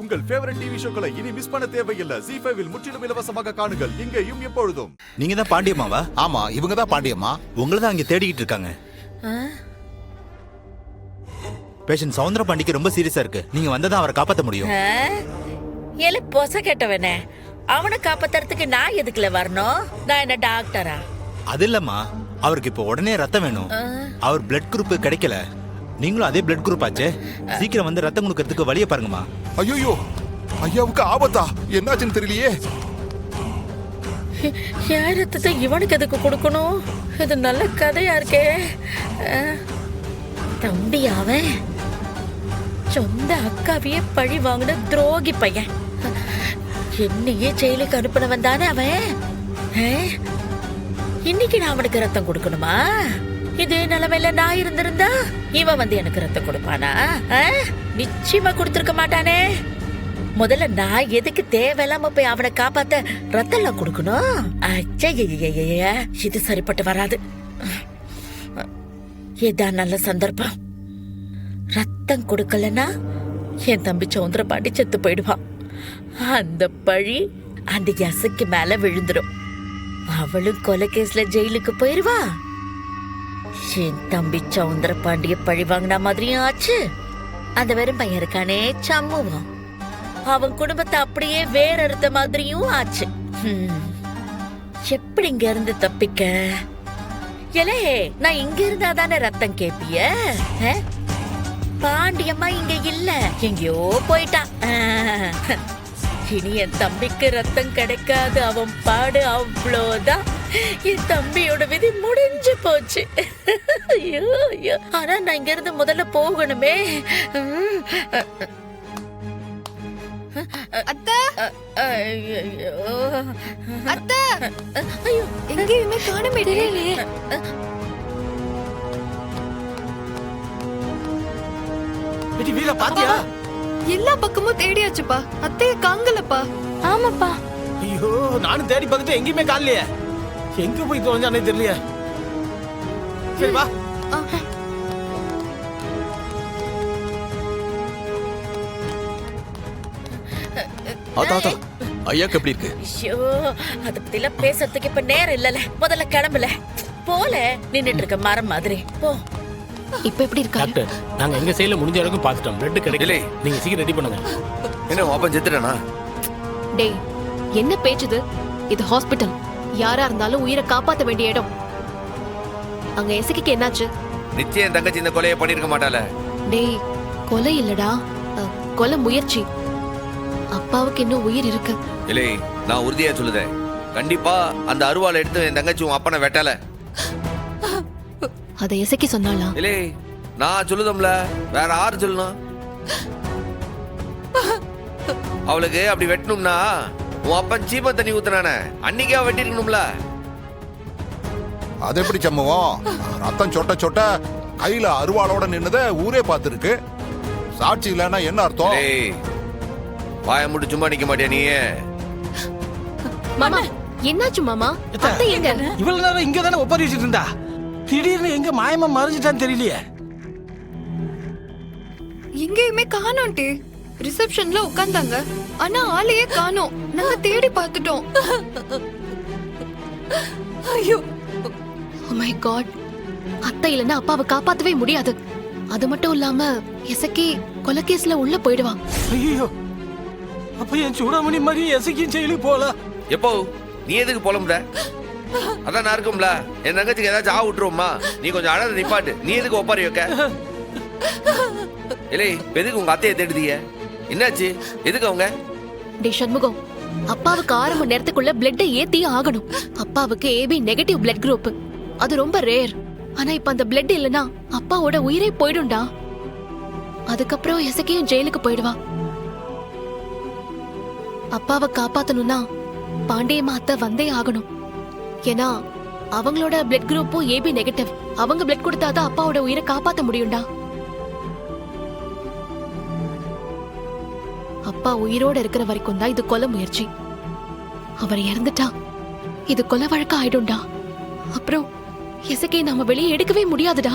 உங்கள் favourite TV ஷோக்களை இனி miss பண்ண தேவையில்லை. ஜீ5 இல் முற்றிலும் இலவசமாக காணுங்கள். இங்கேயும் எப்பொழுதும். நீங்க தான் பாண்டியம்மாவா? ஆமா, இவங்க தான் பாண்டியம்மா. உங்களை தான் அங்க தேடிக்கிட்டு இருக்காங்க. பேஷண்ட் சவுந்தர பாண்டிக்கு ரொம்ப சீரியஸா இருக்கு. நீங்க வந்தா அவரை காப்பாற்ற முடியும். எல பொச கேட்டவனே, அவனை காப்பாத்துறதுக்கு நான் எதுக்குல வரணும்? நான் என்ன டாக்டரா? அது இல்லம்மா, அவருக்கு இப்போ உடனே ரத்தம் வேணும். அவர் பிளட் குரூப் கிடைக்கல. நீங்களும் அதே பிளட் குரூப் ஆச்சே. சீக்கிரம் வந்து ரத்தம் கொடுக்கறதுக்கு வழியை பாருங்கம்மா. ஐயோ, ஐயாவுக்கு ஆபத்தா? என்னாச்சுன்னு தெரியலையே. யார் ரத்தத்தை இவனுக்கு எதுக்கு கொடுக்கணும்? இது நல்ல கதையா இருக்கே. தம்பி அவன் சொந்த அக்காவையே பழி வாங்கின துரோகி பையன். என்னையே ஜெயிலுக்கு அனுப்பினவன் தானே அவன். இன்னைக்கு நான் அவனுக்கு ரத்தம் கொடுக்கணுமா? இதே நிலைமையில நான் இருந்திருந்தா இவன் வந்து எனக்கு ரத்தம் கொடுப்பானா? நிச்சயமா கொடுத்திருக்க மாட்டானே. முதல்ல நான் எதுக்கு தேவையில்லாம போய் அவனை காப்பாத்த ரத்தம் எல்லாம் கொடுக்கணும்? இது சரிப்பட்டு வராது. இதான் நல்ல சந்தர்ப்பம். ரத்தம் கொடுக்கலன்னா என் தம்பி சவுந்தர பாண்டி செத்து போயிடுவான். அந்த பழி அந்த யசுக்கு மேல விழுந்துடும். அவளும் கொலை கேஸ்ல ஜெயிலுக்கு போயிருவா. என் தம்பி சவுந்தர பாண்டிய பழி வாங்கின மாதிரியும் ஆச்சு. அந்த வெறும் பையன் இருக்கானே சம்முவம், அவன் குடும்பத்தை அப்படியே வேற அறுத்த மாதிரியும் ஆச்சு. எப்படி இங்க இருந்து தப்பிக்க? எலே, நான் இங்க இருந்தா தானே ரத்தம் கேப்பிய? பாண்டியம்மா இங்க இல்ல, எங்கயோ போயிட்டான். இனி என் தம்பிக்கு ரத்தம் கிடைக்காது. அவன் பாடு அவ்வளோதான். என் தம்பியோட விதி முடிஞ்சு போச்சு. ஐயோ ஐயோ, ஆனா நான் இங்க இருந்து முதல்ல போகணுமே. அத்தை, ஐயோ அத்தை, ஐயோ, எங்கேயுமே காணமே. தெரியலையே. பாத்தியா? எல்லா பக்கமும் தேடியாச்சுப்பா, அத்தைய காங்கலப்பா. ஆமாப்பா. ஐயோ, நானும் தேடி பார்த்துட்டு எங்கேயுமே காணலையே. எங்க போய் தொலைஞ்சானே தெரியலையே. சரி வா. ஐயாக்கு எப்படி இருக்கு? ஐயோ, அத பத்தி எல்லாம் பேசுறதுக்கு இப்ப நேரம் இல்லல. முதல்ல கிளம்புல. போல நின்னுட்டு இருக்க மரம் மாதிரி போ. இப்ப எப்படி இருக்கா டாக்டர்? நாங்க எங்க சைடுல முடிஞ்ச வரைக்கும் பார்த்துட்டோம். பிளட் கிடைக்கல. நீங்க சீக்கிரம் ரெடி பண்ணுங்க. என்ன அப்பா செத்துட்டானா? டேய், என்ன பேச்சுது? இது ஹாஸ்பிடல். யாரா இருந்தாலும் உயிரை காப்பாத்த வேண்டிய இடம். அங்க எசக்கிக்கு என்னாச்சு? நிச்சயம் தங்கச்சி இந்த கொலையை பண்ணிருக்க மாட்டாள. டேய், கொலை இல்லடா, கொலை முயற்சி. அப்பாவுக்கு இன்னும் உயிர் இருக்கு. இல்லை, நான் உறுதியா சொல்லுதேன். கண்டிப்பா அந்த அருவாளை எடுத்து என் தங்கச்சி உன் அப்பனை வெட்டல. அதை எசக்கி சொன்னாளா? இல்லை, நான் சொல்லுதம்ல, வேற யாரு சொல்லணும்? அவளுக்கு அப்படி வெட்டணும்னா உன் அப்பன் சீப்ப தண்ணி ஊத்துனானே அன்னைக்கே வெட்டி இருக்கணும்ல. அது எப்படி சம்பவம்? ரத்தம் சொட்ட சொட்ட கையில அருவாளோட நின்னத ஊரே பார்த்திருக்கு. சாட்சி இல்லைன்னா என்ன அர்த்தம்? வாய முட்டு சும்மா நிக்க மாட்டியா நீ? மாமா, என்னாச்சு மாமா? அத்தை எங்க? இவ்வளவு நேரம் இங்க தானே ஒப்பறிச்சிட்டு இருந்தா. திடீர்னு எங்க மாயமா மறைஞ்சிட்டான்னு தெரியலையே. எங்கேயுமே காணோம். ரிசப்ஷன்ல உட்கார்ந்தாங்க, ஆனா ஆளையே காணோம். நாங்க தேடி பார்த்துட்டோம். ஐயோ, ஓ மை காட். அத்தை இல்லைன்னா அப்பாவை காப்பாத்தவே முடியாது. அது மட்டும் இல்லாம எசக்கி கொலை கேஸ்ல உள்ள போயிடுவான். ஐயோ, அப்ப என் சூடாமணி மாதிரி எசக்கியும் ஜெயிலுக்கு போல. எப்போ நீ எதுக்கு புலம்புற? அதான் நான் இருக்கும்ல, என் தங்கச்சிக்கு ஏதாச்சும் ஆ விட்டுருவோம்மா. நீ கொஞ்சம் அழகு நிப்பாட்டு. நீ எதுக்கு ஒப்பாரி வைக்க? இல்லை, எதுக்கு உங்க அத்தையை தேடுதீங்க? என்னாச்சு? எதுக்கு அவங்க? டே சண்முகம், அப்பாவுக்கு 6 மணி நேரத்துக்குள்ள பிளட்டை ஏத்தி ஆகணும். அப்பாவுக்கு ஏபி நெகட்டிவ் பிளட் குரூப். அது ரொம்ப ரேர். ஆனா இப்ப அந்த பிளட் இல்லனா அப்பாவோட உயிரே போயிடும்டா. அதுக்கப்புறம் எசக்கியும் ஜெயிலுக்கு போயிடுவா. அப்பாவை காப்பாத்தணும்னா பாண்டியம்மா அத்தை வந்தே ஆகணும். ஏன்னா அவங்களோட பிளட் குரூப்பும் ஏபி நெகட்டிவ். அவங்க பிளட் கொடுத்தாதான் அப்பாவோட உயிரை காப்பாத்த முடியும்டா. அப்பா உயிரோட இருக்கிற வரைக்கும் தான் இது கொலை முயற்சி. அவர் இறந்துட்டா இது கொலை வழக்க ஆயிடும்டா. அப்புறம் எசக்கே நாம வெளியே எடுக்கவே முடியாதுடா.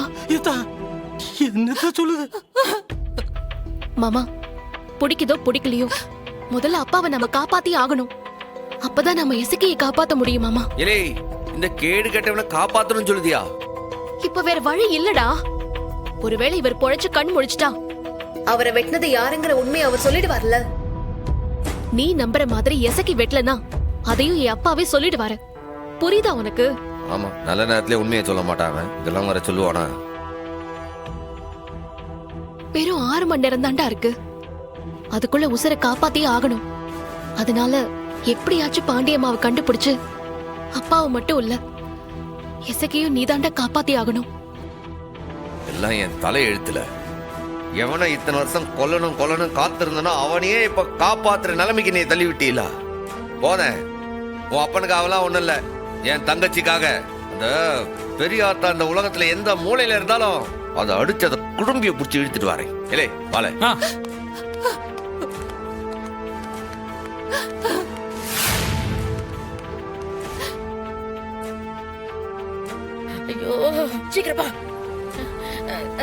என்னத்த சொல்லுது மாமா, பிடிக்குதோ பிடிக்கலையோ முதல்ல அப்பாவை நம்ம காப்பாத்தி ஆகணும். அப்பதான் நம்ம இசக்கியை காப்பாத்த முடியும் மாமா. இலே இந்த கேடு கெட்டவனை காப்பாத்தணும்னு சொல்லுதியா? இப்ப வேற வழி இல்லடா. ஒருவேளை இவர் பொழைச்சு கண் முழிச்சிட்டா அவரை வெட்டினது யாருங்கிற உண்மையை அவர் சொல்லிடுவார்ல. நீ நம்புற மாதிரி எசக்கி வெட்டலனா அதையும் என் அப்பாவே சொல்லிடுவாரு. புரியுதா உனக்கு? ஆமா, நல்ல நேரத்துல உண்மையை சொல்ல மாட்டாங்க. இதெல்லாம் வர சொல்லுவானா? வெறும் 6 மணி நேரம் தாண்டா இருக்கு. அதுக்குள்ள உசுரை காப்பாத்தியே ஆகணும். அதனால எப்படியாச்சும் பாண்டியம்மாவை கண்டுபிடிச்சு அப்பாவை மட்டும் இல்ல எசக்கியும் நீதாண்டா காப்பாத்தி ஆகணும். எல்லாம் என் தலை எழுத்துல. எவனை இத்தனை வருஷம் கொல்லணும் காத்திருந்தனோ அவனையே இப்ப காப்பாத்துற நிலைமைக்கு நீ தள்ளி விட்டீல. போனேன் உன் அப்பனுக்கு அவெல்லாம் ஒண்ணும் இல்ல, என் தங்கச்சிக்காக. அந்த பெரியாத்தா அந்த உலகத்துல எந்த மூலையில இருந்தாலும் அதை அடிச்சு அதை குடும்பிய புடிச்சு இழுத்துட்டு வரேன். இல்லே வாழ. ஐயோ சீக்கிரப்பா.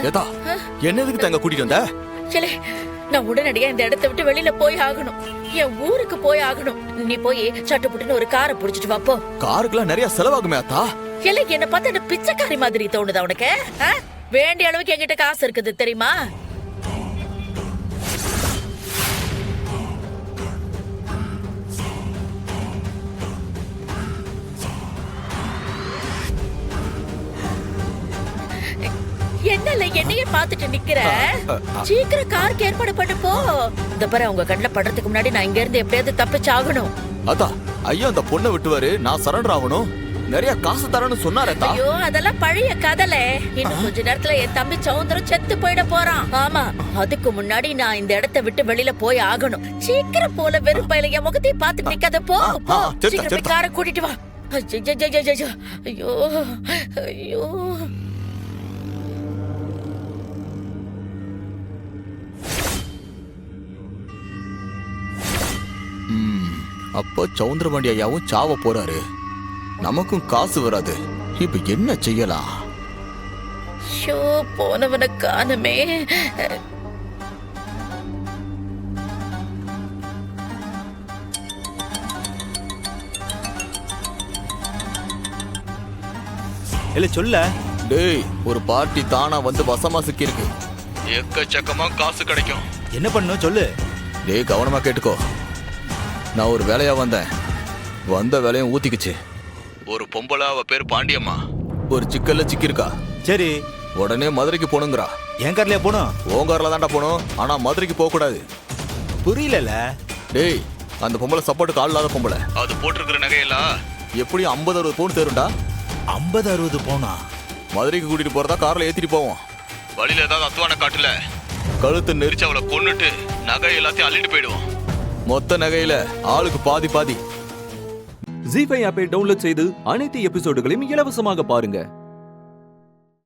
ஏதா என்னதுக்கு தங்க கூட்டிட்டு வந்த? சரி, நான் உடனடியா இந்த இடத்தை விட்டு வெளியில போய் ஆகணும். என் ஊருக்கு போய் ஆகணும். நீ போய் சட்டுப்புட்டுன்னு ஒரு காரை புடிச்சிட்டு வாப்போ. காருக்குலாம் நிறைய செலவாகுமே அத்தா. இல்ல என்ன பார்த்தா என்ன பிச்சைக்காரி மாதிரி தோணுதா உனக்கு? வேண்டிய அளவுக்கு என்கிட்ட காசு இருக்குது தெரியுமா? என்னல என்னையே பார்த்துட்டு நிக்கிற? சீக்கிரம் காருக்கு ஏற்பாடு பண்ணு போ. இந்த பாரு உங்க கண்ணுல படுறதுக்கு முன்னாடி நான் இங்க இருந்து எப்படியாவது தப்பிச்சாகணும். அத்தா ஐயா அந்த பொண்ணை விட்டு வரு, நான் சரண்டர் ஆகணும். நிறைய காசு தரேன்னு சொன்னாரே அத்தா. ஐயோ அதெல்லாம் பழைய கதலை. இன்னும் கொஞ்ச நேரத்துல என் தம்பி சௌந்தரம் செத்து போயிட போறான். ஆமா, அதுக்கு முன்னாடி நான் இந்த இடத்தை விட்டு வெளியில போய் ஆகணும். சீக்கிரம் போல, வெறும் பையில என் முகத்தை பார்த்து நிக்காத. போ போ, சீக்கிரம் போய் காரை கூட்டிட்டு வா. ஐயோ ஐயோ. அப்போ சவுந்தரபாண்டி ஐயாவும் சாவ போறாரு. நமக்கும் காசு வராது. இப்ப என்ன செய்யலாம்? ஷோ போனவன காணமே. இல்ல சொல்ல. டேய் ஒரு பார்ட்டி தானா வந்து வசமா சிக்கி இருக்கு. எக்கச்சக்கமா காசு கிடைக்கும். என்ன பண்ணும் சொல்லு. டேய் கவனமா கேட்டுக்கோ. நான் ஒரு வேலையா வந்த வேலையும் ஊத்திக்குச்சு. ஒரு பொம்பளை, அவ பேர் பாண்டியம்மா, ஒரு சிக்கல்ல சிக்கிருக்கா. சரி, உடனே மதுரைக்கு போகணுங்கிறா. என் கார்லயா போகணும்? உன் கார்ல தாண்டா போகணும். ஆனா மதுரைக்கு போக கூடாது. புரியல. டேய் அந்த பொம்பளை சப்போர்ட் கால் இல்லாத பொம்பளை. அது போட்டிருக்கிற நகையெல்லாம் எப்படியும் 50-60 பவுன் தேருண்டா. 50-60 பவுனா? மதுரைக்கு கூட்டிட்டு போறதா கார்ல ஏத்திட்டு போவோம். வழியில ஏதாவது அத்துவான காட்டுல கழுத்து நெரிச்சு அவளை கொன்னுட்டு நகை எல்லாத்தையும் அள்ளிட்டு போயிடுவோம். மொத்த நகையில ஆளுக்கு பாதி பாதி. ஜீ5 ஆப்பை டவுன்லோட் செய்து அனைத்து எபிசோடுகளையும் இலவசமாக பாருங்க.